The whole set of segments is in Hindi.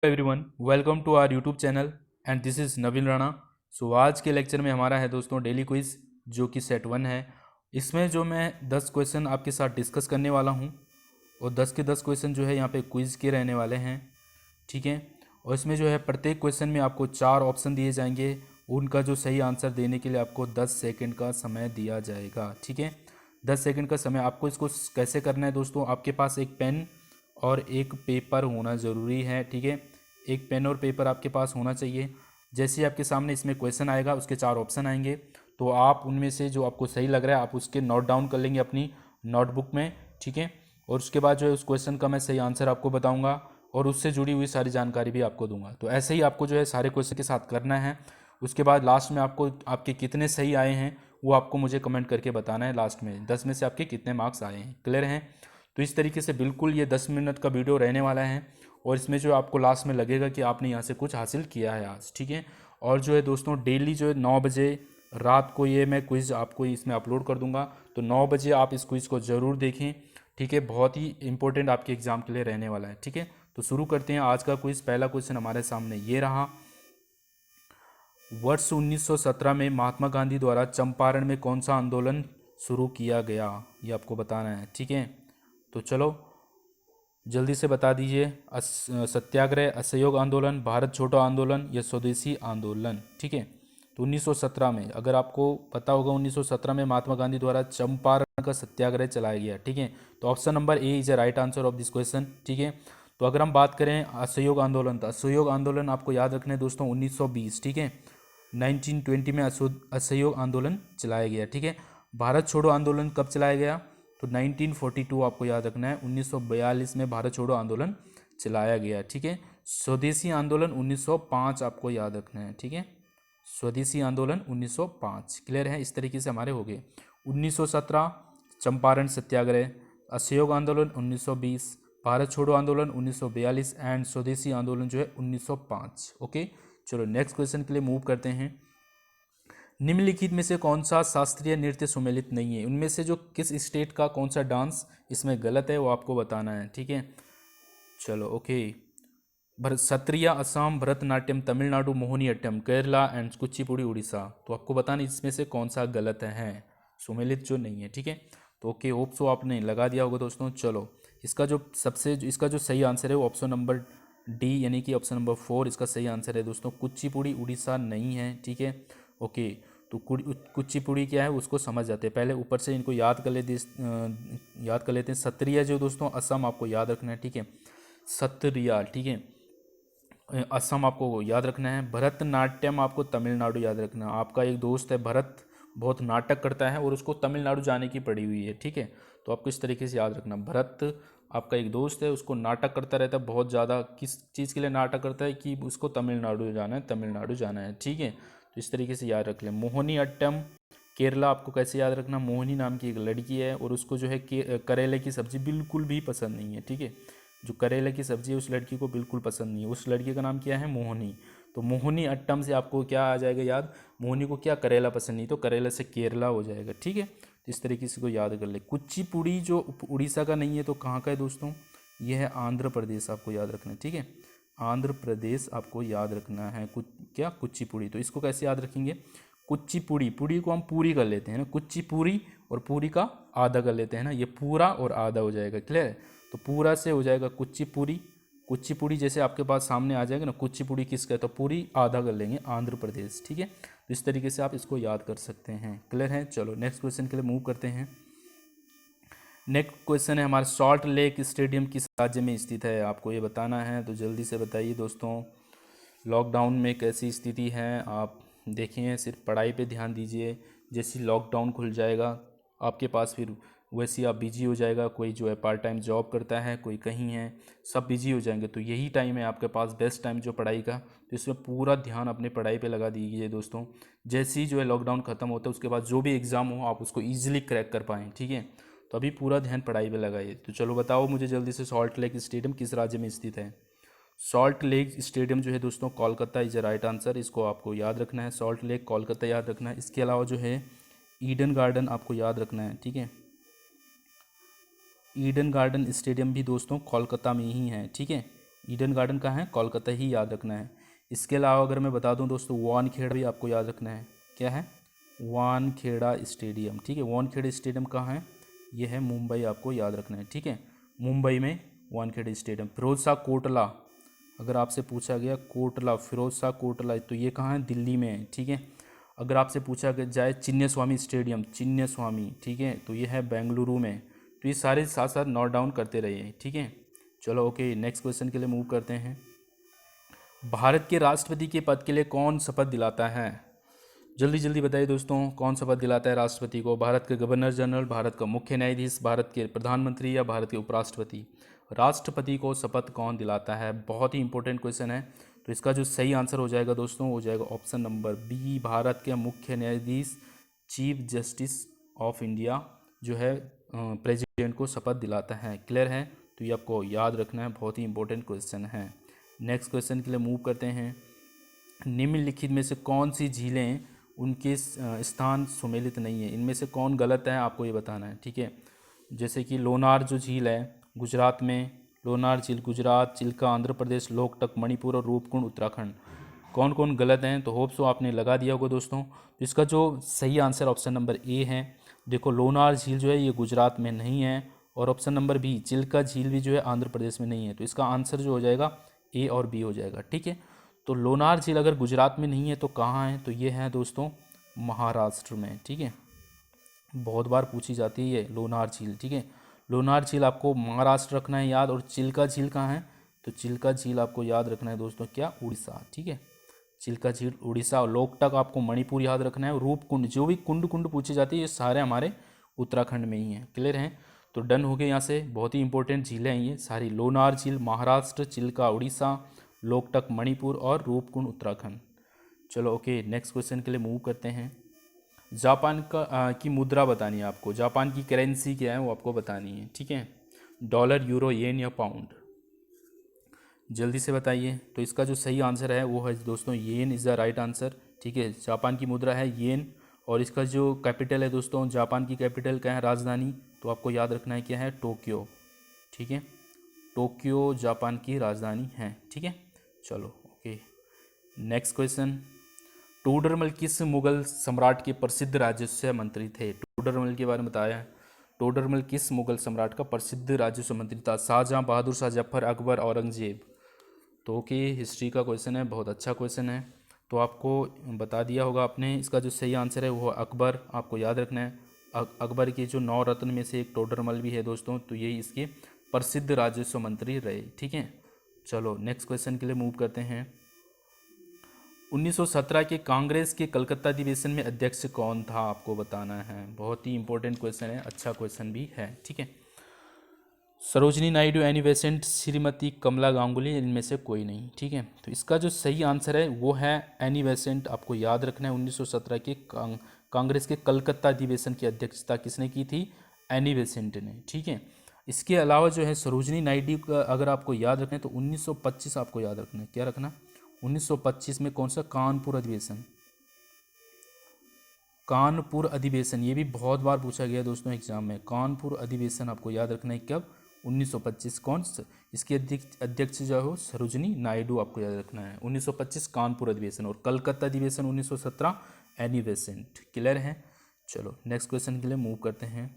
Everyone, welcome to our YouTube channel and this is Naveen Rana. So आज के लेक्चर में हमारा है दोस्तों डेली क्विज, जो कि सेट 1 है। इसमें जो मैं 10 क्वेश्चन आपके साथ डिस्कस करने वाला हूं, और 10 के 10 क्वेश्चन जो है यहाँ पे क्विज के रहने वाले हैं, ठीक है। और इसमें जो है प्रत्येक क्वेश्चन में आपको 4 ऑप्शन दिए जाएंगे। उनका जो सही आंसर देने के लिए आपको 10 सेकेंड का समय दिया जाएगा, ठीक है। 10 सेकेंड का समय। आपको इसको कैसे करना है दोस्तों, आपके पास एक पेन और एक पेपर होना ज़रूरी है, ठीक है। एक पेन और पेपर आपके पास होना चाहिए। जैसे ही आपके सामने इसमें क्वेश्चन आएगा, उसके 4 ऑप्शन आएंगे, तो आप उनमें से जो आपको सही लग रहा है आप उसके नोट डाउन कर लेंगे अपनी नोटबुक में, ठीक है। और उसके बाद जो है उस क्वेश्चन का मैं सही आंसर आपको बताऊंगा और उससे जुड़ी हुई सारी जानकारी भी आपको दूंगा। तो ऐसे ही आपको जो है सारे क्वेश्चन के साथ करना है। उसके बाद लास्ट में आपको आपके कितने सही आए हैं वो आपको मुझे कमेंट करके बताना है। लास्ट में 10 में से आपके कितने मार्क्स आए हैं, क्लियर हैं। तो इस तरीके से बिल्कुल ये 10 मिनट का वीडियो रहने वाला है, और इसमें जो आपको लास्ट में लगेगा कि आपने यहाँ से कुछ हासिल किया है आज, ठीक है। और जो है दोस्तों डेली जो है 9 बजे रात को ये मैं क्विज़ आपको इसमें अपलोड कर दूंगा, तो 9 बजे आप इस क्विज़ को ज़रूर देखें, ठीक है। बहुत ही इंपॉर्टेंट आपके एग्ज़ाम के लिए रहने वाला है, ठीक है। तो शुरू करते हैं आज का क्विज़। पहला क्वेश्चन हमारे सामने ये रहा। वर्ष 1917 में महात्मा गांधी द्वारा चंपारण में कौन सा आंदोलन शुरू किया गया, ये आपको बताना है, ठीक है। तो चलो जल्दी से बता दीजिए। सत्याग्रह, असहयोग आंदोलन, भारत छोड़ो आंदोलन या स्वदेशी आंदोलन, ठीक है। तो 1917 में, अगर आपको पता होगा, 1917 में महात्मा गांधी द्वारा चंपारण का सत्याग्रह चलाया गया, ठीक है। तो option number A is the right answer of this question, ठीक है। तो अगर हम बात करें असहयोग आंदोलन, तो असहयोग आंदोलन आपको याद रखना है दोस्तों 1920, ठीक है। 1920 में असहयोग आंदोलन चलाया गया, ठीक है। भारत छोड़ो आंदोलन कब चलाया गया, तो 1942 आपको याद रखना है, 1942 में भारत छोड़ो आंदोलन चलाया गया, ठीक है। स्वदेशी आंदोलन 1905 आपको याद रखना है, ठीक है। स्वदेशी आंदोलन 1905, क्लियर है। इस तरीके से हमारे हो गए 1917 चंपारण सत्याग्रह, असहयोग आंदोलन 1920, भारत छोड़ो आंदोलन 1942 एंड स्वदेशी आंदोलन जो है 1905। ओके, चलो नेक्स्ट क्वेश्चन के लिए मूव करते हैं। निम्नलिखित में से कौन सा शास्त्रीय नृत्य सुमेलित नहीं है, उनमें से जो किस स्टेट का कौन सा डांस इसमें गलत है वो आपको बताना है, ठीक है। चलो ओके। सत्रिया असम, भरतनाट्यम तमिलनाडु, मोहिनीअट्टम केरला एंड कुचिपुड़ी उड़ीसा। तो आपको बताना इसमें से कौन सा गलत है, सुमेलित जो नहीं है, ठीक है। तो ओके, होप सो आपने लगा दिया होगा दोस्तों। चलो इसका जो सही आंसर है वो ऑप्शन नंबर डी, यानी कि ऑप्शन नंबर 4 इसका सही आंसर है दोस्तों। कुचिपुड़ी उड़ीसा नहीं है, ठीक है। ओके, तो कुचिपुड़ी क्या है उसको समझ जाते हैं, पहले ऊपर से इनको याद कर लेते हैं। सत्रिया जो दोस्तों असम आपको याद रखना है, ठीक है। सत्रिया, ठीक है, असम आपको याद रखना है। भरतनाट्यम आपको तमिलनाडु याद रखना है। आपका एक दोस्त है भरत, बहुत नाटक करता है और उसको तमिलनाडु जाने की पड़ी हुई है, ठीक है। तो आपको इस तरीके से याद रखना, भरत आपका एक दोस्त है, उसको नाटक करता रहता है बहुत ज़्यादा। किस चीज़ के लिए नाटक करता है कि उसको तमिलनाडु जाना है, तमिलनाडु जाना है, ठीक है। तो इस तरीके से याद रख लें। मोहिनी अट्टम केरला आपको कैसे याद रखना, मोहिनी नाम की एक लड़की है और उसको जो है करेले की सब्ज़ी बिल्कुल भी पसंद नहीं है, ठीक है। जो करेले की सब्ज़ी है उस लड़की को बिल्कुल पसंद नहीं है। उस लड़की का नाम क्या है, मोहिनी। तो मोहिनी अट्टम से आपको क्या आ जाएगा याद, मोहिनी को क्या करेला पसंद नहीं, तो करेला से केरला हो जाएगा, ठीक है। तो इस तरीके से को याद कर ले। कुचिपुड़ी जो उड़ीसा का नहीं है तो कहाँ का है दोस्तों, ये है आंध्र प्रदेश, आपको याद रखना है, ठीक है। आंध्र प्रदेश आपको याद रखना है। कुचिपुड़ी, तो इसको कैसे याद रखेंगे, कुचिपुड़ी, पुड़ी को हम पूरी कर लेते हैं ना, कुचिपुड़ी, और पूरी का आधा कर लेते हैं ना, ये पूरा और आधा हो जाएगा, क्लियर है। तो पूरा से हो जाएगा कुचिपुड़ी। कुचिपुड़ी जैसे आपके पास सामने आ जाएगा ना, कुचिपुड़ी किसका है, तो पूरी आधा कर लेंगे आंध्र प्रदेश, ठीक है। तो इस तरीके से आप इसको याद कर सकते हैं, क्लियर है। चलो नेक्स्ट क्वेश्चन के लिए मूव करते हैं। नेक्स्ट क्वेश्चन है हमारा, सॉल्ट लेक स्टेडियम किस राज्य में स्थित है, आपको ये बताना है। तो जल्दी से बताइए दोस्तों, लॉकडाउन में कैसी स्थिति है आप देखिए, सिर्फ पढ़ाई पे ध्यान दीजिए। जैसे लॉकडाउन खुल जाएगा आपके पास, फिर वैसे आप बिजी हो जाएगा। कोई जो है पार्ट टाइम जॉब करता है, कोई कहीं है, सब बिजी हो जाएंगे। तो यही टाइम है आपके पास बेस्ट टाइम जो पढ़ाई का, तो इसमें पूरा ध्यान अपने पढ़ाई पे लगा दीजिए दोस्तों। जैसे ही जो है लॉकडाउन ख़त्म होता है उसके बाद जो भी एग्ज़ाम हो आप उसको ईजिली क्रैक कर पाएँ, ठीक है। तो अभी पूरा ध्यान पढ़ाई पे लगाइए। तो चलो बताओ मुझे जल्दी से, सॉल्ट लेक स्टेडियम किस राज्य में स्थित है। सॉल्ट लेक स्टेडियम जो है दोस्तों Kolkata is the right answer, इसको आपको याद रखना है। सॉल्ट लेक कोलकाता याद रखना है। इसके अलावा जो है ईडन गार्डन आपको याद रखना है, ठीक है। ईडन गार्डन स्टेडियम भी दोस्तों कोलकाता में ही है, ठीक है। ईडन गार्डन कहाँ है, कोलकाता ही याद रखना है। इसके अलावा अगर मैं बता दूं दोस्तों, वानखेड़ा भी आपको याद रखना है। क्या है, वानखेड़ा स्टेडियम, ठीक है। वानखेड़ा स्टेडियम कहाँ है, ये है मुंबई, आपको याद रखना है, ठीक है। मुंबई में वानखेड़ा स्टेडियम। फिरोज शाह कोटला, अगर आपसे पूछा गया कोटला, फिरोज शाह कोटला, तो ये कहाँ है, दिल्ली में है, ठीक है। अगर आपसे पूछा जाए चिन्ने स्वामी स्टेडियम, चिन्ने स्वामी, ठीक है, तो ये है बेंगलुरु में। तो ये सारे साथ साथ नोट डाउन करते रहिए, ठीक है। चलो ओके, नेक्स्ट क्वेश्चन के लिए मूव करते हैं। भारत के राष्ट्रपति के पद के लिए कौन शपथ दिलाता है, जल्दी जल्दी बताइए दोस्तों, कौन शपथ दिलाता है राष्ट्रपति को। भारत के गवर्नर जनरल, भारत का मुख्य न्यायाधीश, भारत के प्रधानमंत्री या भारत के उपराष्ट्रपति। राष्ट्रपति को शपथ कौन दिलाता है, बहुत ही इंपॉर्टेंट क्वेश्चन है। तो इसका जो सही आंसर हो जाएगा दोस्तों, हो जाएगा ऑप्शन नंबर बी, भारत के मुख्य न्यायाधीश, चीफ जस्टिस ऑफ इंडिया जो है प्रेसिडेंट को शपथ दिलाता है। क्लियर है, तो ये आपको याद रखना है, बहुत ही इंपॉर्टेंट क्वेश्चन है। नेक्स्ट क्वेश्चन के लिए मूव करते हैं। निम्नलिखित में से कौन सी झीलें उनके स्थान सुमेलित नहीं है, इनमें से कौन गलत है आपको ये बताना है, ठीक है। जैसे कि लोनार जो झील है गुजरात में, लोनार झील गुजरात, चिल्का आंध्र प्रदेश, लोकटक मणिपुर और रूपकुंड उत्तराखंड, कौन कौन गलत हैं। तो होप सो आपने लगा दिया होगा दोस्तों। तो इसका जो सही आंसर ऑप्शन नंबर ए है। देखो लोनार झील जो है ये गुजरात में नहीं है, और ऑप्शन नंबर बी चिल्का झील भी जो है आंध्र प्रदेश में नहीं है। तो इसका आंसर जो हो जाएगा ए और बी हो जाएगा, ठीक है। तो लोनार झील अगर गुजरात में नहीं है तो कहाँ है, तो ये है दोस्तों महाराष्ट्र में, ठीक है। बहुत बार पूछी जाती है ये लोनार झील, ठीक है। लोनार झील आपको महाराष्ट्र रखना है याद। और चिल्का झील कहाँ है, तो चिल्का झील आपको याद रखना है दोस्तों, क्या, उड़ीसा, ठीक है। चिल्का झील उड़ीसा। और लोकटक आपको मणिपुर याद रखना है। रूपकुंड, जो भी कुंड कुंड पूछी जाती है ये सारे हमारे उत्तराखंड में ही हैं। क्लियर हैं, तो डन हो गए यहाँ से। बहुत ही इंपॉर्टेंट झीलें हैं ये सारी, लोनार झील महाराष्ट्र, चिल्का उड़ीसा, लोकटक मणिपुर और रूपकुंड उत्तराखंड। चलो ओके, नेक्स्ट क्वेश्चन के लिए मूव करते हैं। जापान की मुद्रा बतानी है आपको, जापान की करेंसी क्या है वो आपको बतानी है, ठीक है। डॉलर, यूरो, येन या पाउंड, जल्दी से बताइए। तो इसका जो सही आंसर है वो है दोस्तों येन इज़ द राइट आंसर, ठीक है। जापान की मुद्रा है येन। और इसका जो कैपिटल है दोस्तों, जापान की कैपिटल क्या है, राजधानी, तो आपको याद रखना है क्या है, टोक्यो, ठीक है। टोक्यो जापान की राजधानी है, ठीक है। चलो ओके, नेक्स्ट क्वेश्चन। टोडरमल किस मुगल सम्राट के प्रसिद्ध राजस्व मंत्री थे, टोडरमल के बारे में बताया है। टोडरमल किस मुगल सम्राट का प्रसिद्ध राजस्व मंत्री था, शाहजहां, बहादुर शाह, जफर, अकबर, औरंगजेब। तो ओके, हिस्ट्री का क्वेश्चन है, बहुत अच्छा क्वेश्चन है। तो आपको बता दिया होगा आपने, इसका जो सही आंसर है वो अकबर, आपको याद रखना है। अकबर के जो 9 रत्न में से एक टोडरमल भी है दोस्तों, तो यही इसके प्रसिद्ध राजस्व मंत्री रहे, ठीक है। चलो नेक्स्ट क्वेश्चन के लिए मूव करते हैं। 1917 के कांग्रेस के कलकत्ता अधिवेशन में अध्यक्ष कौन था, आपको बताना है। बहुत ही इंपॉर्टेंट क्वेश्चन है, अच्छा क्वेश्चन भी है, ठीक है। सरोजनी नायडू, एनी बेसेंट, श्रीमती कमला गांगुली, इनमें से कोई नहीं, ठीक है। तो इसका जो सही आंसर है वो है एनी बेसेंट, आपको याद रखना है। 1917 के कांग्रेस के कलकत्ता अधिवेशन की अध्यक्षता किसने की थी, एनी बेसेंट ने, ठीक है। इसके अलावा जो है सरोजनी नायडू का अगर आपको याद रखें तो 1925 आपको याद रखना है, क्या रखना, 1925 में कौन सा, कानपुर अधिवेशन, कानपुर अधिवेशन, ये भी बहुत बार पूछा गया दोस्तों एग्जाम में। कानपुर अधिवेशन आपको याद रखना है कब, 1925, कौन इसके अध्यक्ष जो हो सरोजनी नायडू, आपको याद रखना है। 1925 कानपुर अधिवेशन, और कलकत्ता अधिवेशन 1917 एनी बेसेंट। क्लियर है, चलो नेक्स्ट क्वेश्चन के लिए मूव करते हैं।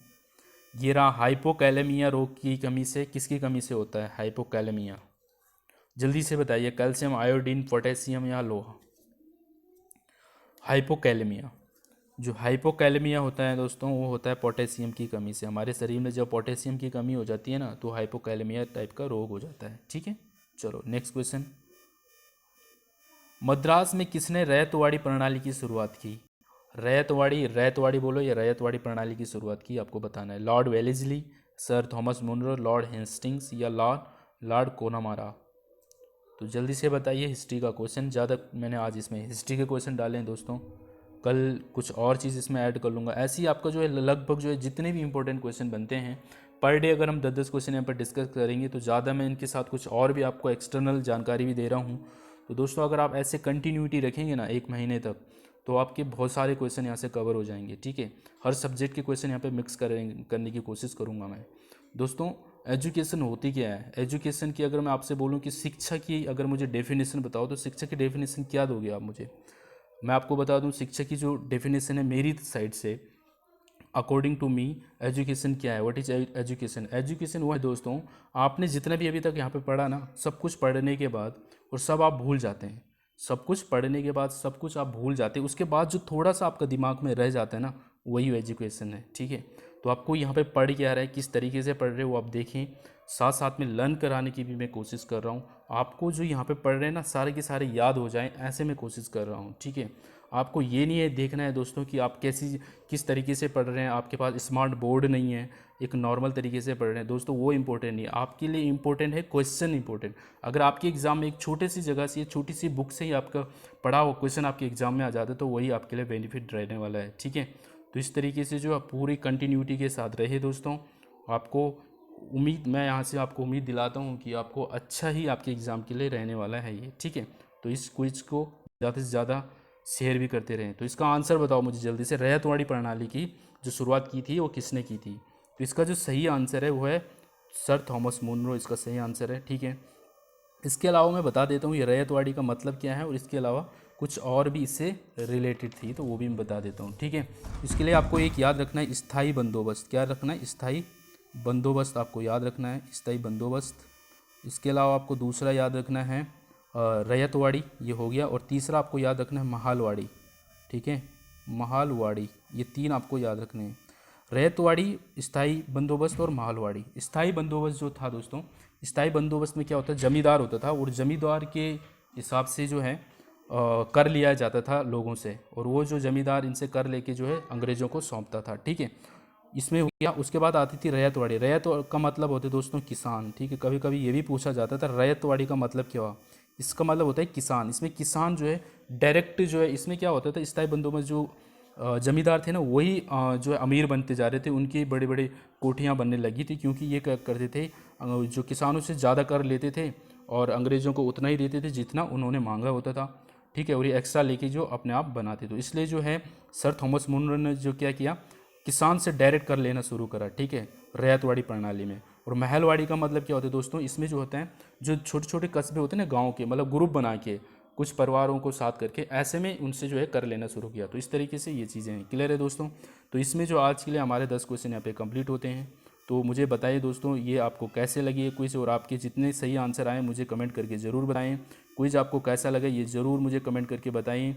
ये रहा, हाइपोकैलेमिया रोग की कमी से, किसकी कमी से होता है हाइपोकैलेमिया, जल्दी से बताइए। कैल्शियम, आयोडीन, पोटेशियम या लोहा। हाइपोकैलेमिया, जो हाइपोकैलेमिया होता है दोस्तों वो होता है पोटेशियम की कमी से। हमारे शरीर में जब पोटेशियम की कमी हो जाती है ना तो हाइपोकैलेमिया टाइप का रोग हो जाता है, ठीक है। चलो नेक्स्ट क्वेश्चन। मद्रास में किसने रैयतवाड़ी प्रणाली की शुरुआत की, रैयतवाड़ी, रैयतवाड़ी बोलो या रैयतवाड़ी प्रणाली की शुरुआत की, आपको बताना है। Lord Wellesley, sir Thomas Munro, Lord Hastings या लॉर्ड कोनामारा। तो जल्दी से बताइए, हिस्ट्री का क्वेश्चन ज़्यादा मैंने आज इसमें हिस्ट्री के क्वेश्चन डाले हैं दोस्तों, कल कुछ और चीज़ इसमें ऐड कर लूँगा। ऐसे ही आपका जो है लगभग जो है जितने भी इंपॉर्टेंट क्वेश्चन बनते हैं पर डे, अगर हम 10-10 क्वेश्चन यहाँ पर डिस्कस करेंगे तो ज़्यादा मैं इनके साथ कुछ और भी आपको एक्सटर्नल जानकारी भी दे रहा हूँ। तो दोस्तों अगर आप ऐसे कंटिन्यूटी रखेंगे ना 1 महीने तक तो आपके बहुत सारे क्वेश्चन यहाँ से कवर हो जाएंगे, ठीक है। हर सब्जेक्ट के क्वेश्चन यहाँ पे मिक्स करने की कोशिश करूँगा मैं दोस्तों। एजुकेशन होती क्या है? एजुकेशन की अगर मैं आपसे बोलूं कि शिक्षा की अगर मुझे डेफिनेशन बताओ तो शिक्षा की डेफिनेशन क्या दोगे आप मुझे? मैं आपको बता दूं शिक्षा की जो डेफिनेशन है मेरी साइड से, अकॉर्डिंग टू मी, एजुकेशन क्या है? What is education? एजुकेशन वो है दोस्तों, आपने जितना भी अभी तक यहाँ पे पढ़ा ना, सब कुछ पढ़ने के बाद और सब आप भूल जाते हैं। सब कुछ पढ़ने के बाद सब कुछ आप भूल जाते हैं, उसके बाद जो थोड़ा सा आपका दिमाग में रह जाता है ना, वही एजुकेशन है। ठीक है, तो आपको यहाँ पे पढ़ क्या रहा है, किस तरीके से पढ़ रहे हो आप देखें, साथ साथ में लर्न कराने की भी मैं कोशिश कर रहा हूँ। आपको जो यहाँ पे पढ़ रहे हैं ना, सारे के सारे याद हो जाएं, ऐसे मैं कोशिश कर रहा हूँ। ठीक है, आपको ये नहीं है देखना है दोस्तों कि आप किस तरीके से पढ़ रहे हैं, आपके पास स्मार्ट बोर्ड नहीं है, एक नॉर्मल तरीके से पढ़ रहे हैं दोस्तों, वो इंपॉर्टेंट नहीं है। आपके लिए इंपॉर्टेंट है क्वेश्चन इंपॉर्टेंट। अगर आपके एग्जाम में एक छोटी सी जगह से, छोटी सी बुक से ही आपका पढ़ा हुआ क्वेश्चन आपके एग्जाम में आ जाता है, तो वही आपके लिए बेनिफिट रहने वाला है। ठीक है, तो इस तरीके से जो आप पूरी कंटिन्यूटी के साथ रहे दोस्तों, आपको उम्मीद, मैं यहाँ से आपको उम्मीद दिलाता हूँ कि आपको अच्छा ही आपके एग्ज़ाम के लिए रहने वाला है ये। ठीक है, तो इस क्विज को ज़्यादा से ज़्यादा शेयर भी करते रहें। तो इसका आंसर बताओ मुझे जल्दी से, रैयतवाड़ी प्रणाली की जो शुरुआत की थी वो किसने की थी? तो इसका जो सही आंसर है वो है सर थॉमस मुनरो, इसका सही आंसर है। ठीक है, इसके अलावा मैं बता देता हूँ ये रैयतवाड़ी का मतलब क्या है, और इसके अलावा कुछ और भी इससे रिलेटेड थी तो वो भी मैं बता देता हूँ। ठीक है, इसके लिए आपको एक याद रखना है, स्थायी बंदोबस्त। क्या रखना है? स्थायी बंदोबस्त आपको याद रखना है, स्थायी बंदोबस्त। इसके अलावा आपको दूसरा याद रखना है रैयतवाड़ी, ये हो गया। और तीसरा आपको याद रखना है महालवाड़ी। ठीक है, महालवाड़ी, ये तीन आपको याद रखने हैं, रैयतवाड़ी, स्थायी बंदोबस्त और महालवाड़ी। स्थायी बंदोबस्त जो था दोस्तों, स्थायी बंदोबस्त में क्या होता है, जमींदार होता था और जमींदार के हिसाब से जो है कर लिया जाता था लोगों से, और वो जो जमींदार इनसे कर लेके जो है अंग्रेज़ों को सौंपता था। ठीक है, इसमें हो गया। उसके बाद आती थी रैयतवाड़ी। रैयत का मतलब होते दोस्तों किसान। ठीक है, कभी कभी ये भी पूछा जाता था रैयतवाड़ी का मतलब क्या हुआ? इसका मतलब होता है किसान। इसमें किसान जो है डायरेक्ट जो है, इसमें क्या होता था, स्थायी बंदोबस्त जो जमींदार थे ना, वही जो है अमीर बनते जा रहे थे, उनकी बड़े बड़े कोठियाँ बनने लगी थी, क्योंकि ये क्या करते थे, जो किसानों से ज़्यादा कर लेते थे और अंग्रेज़ों को उतना ही देते थे जितना उन्होंने मांगा होता था। ठीक है, और ये एक्स्ट्रा लेके जो अपने आप बनाते, तो इसलिए जो है सर थॉमस मुनरो ने जो क्या किया, किसान से डायरेक्ट कर लेना शुरू करा। ठीक है, रैयतवाड़ी प्रणाली में। और महलवाड़ी का मतलब क्या होता है दोस्तों, इसमें जो होता है, जो छोटे छोटे कस्बे होते हैं ना गाँव के, मतलब ग्रुप बना के कुछ परिवारों को साथ करके, ऐसे में उनसे जो है कर लेना शुरू किया। तो इस तरीके से ये चीज़ें हैं। क्लियर है दोस्तों? तो इसमें जो आज के लिए हमारे 10 क्वेश्चन यहाँ पे कंप्लीट होते हैं। तो मुझे बताइए दोस्तों ये आपको कैसे लगी है क्विज़, और आपके जितने सही आंसर आए मुझे कमेंट करके ज़रूर बताएं। क्विज़ आपको कैसा लगा ये ज़रूर मुझे कमेंट करके बताएं।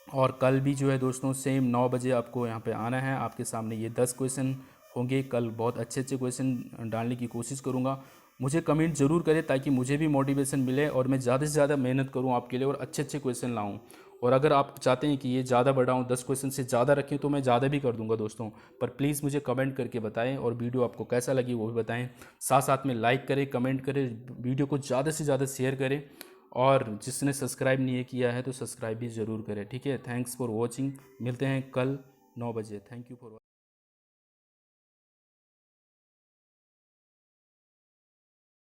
और कल भी जो है दोस्तों सेम 9 बजे आपको यहाँ पे आना है। आपके सामने ये 10 क्वेश्चन होंगे। कल बहुत अच्छे अच्छे क्वेश्चन डालने की कोशिश करूँगा। मुझे कमेंट ज़रूर करें ताकि मुझे भी मोटिवेशन मिले और मैं ज़्यादा से ज़्यादा मेहनत करूँ आपके लिए और अच्छे अच्छे क्वेश्चन लाऊँ। और अगर आप चाहते हैं कि ये ज़्यादा बढ़ाऊँ, 10 क्वेश्चन से ज़्यादा रखें, तो मैं ज़्यादा भी कर दूंगा दोस्तों। पर प्लीज़ मुझे कमेंट करके बताएं, और वीडियो आपको कैसा लगी वो भी बताएं। साथ साथ में लाइक करें, कमेंट करें, वीडियो को ज़्यादा से ज़्यादा शेयर करें, और जिसने सब्सक्राइब नहीं किया है तो सब्सक्राइब भी ज़रूर करें। ठीक है, थैंक्स फॉर वॉचिंग। मिलते हैं कल 9 बजे। Thank you for